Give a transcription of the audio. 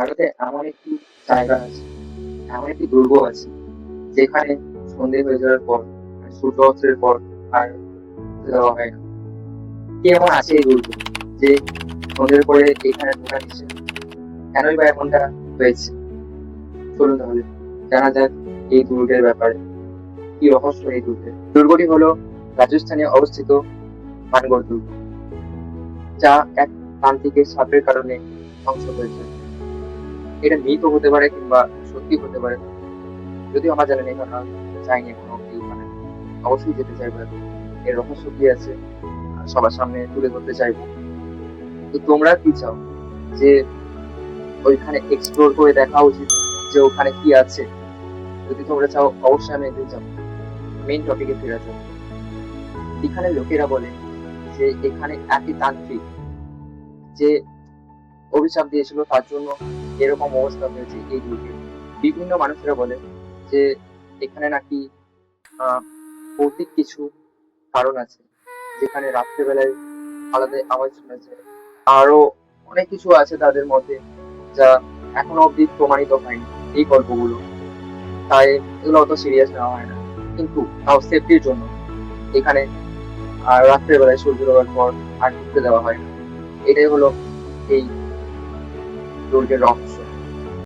ভারতে এমন একটি জায়গা আছে, এমন একটি দুর্গ আছে যেখানে সন্ধে হয়ে যাওয়ার পর মানে সূর্য অস্তের পর আর যাওয়া হয় না। কি এমন আছে এই দুর্গে যে সন্ধ্যের পরে এখানে ঢোকা নিষেধ? কেনই বা এমনটা হয়েছে? চলুন তাহলে জানা যাক এই দুর্গের ব্যাপারে। কি রহস্য এই দুর্গের? দুর্গটি হলো রাজস্থানে অবস্থিত মানগড় দুর্গ, যা এক তান্ত্রিকের সাপের কারণে ধ্বংস হয়েছে। এটা মিথও হতে পারে কিংবা সত্যি হতে পারে, যদিও আমার জানা নেই, কারণ আমি যাইনি এখনো অব্দি ওখানে। অবশ্যই যেতে চাইবো এখন। এর রহস্য কি আছে সবার সামনে তুলে ধরতে চাইবো। তো তোমরা কি চাও যে ওইখানে এক্সপ্লোর করে দেখা উচিত, যে ওখানে কি আছে? যদি তোমরা চাও অবশ্যই আমি একদিন যাবো। মেইন টপিকে ফিরে যাবো। এখানে লোকেরা বলে যে এখানে একই তান্ত্রিক যে অভিশাপ দিয়েছিল, তার জন্য এরকম অবস্থা হয়েছে এই দুর্গে। বিভিন্ন মানুষেরা বলে যে এখানে নাকি ভৌতিক কিছু কারণ আছে, যেখানে রাত্রেবেলায় আলাদা আওয়াজ শোনা যায়। আরো অনেক কিছু আছে তাদের মধ্যে, যা এখনো অব্দি প্রমাণিত হয়নি এই গল্পগুলো। তাই এগুলো অত সিরিয়াস নেওয়া হয় না, কিন্তু তাও সেফটির জন্য এখানে আর রাত্রের বেলায় সূর্য ওঠার পর আর ঢুকতে দেওয়া হয় না। এটাই হলো এই দুর্গের রহস্য।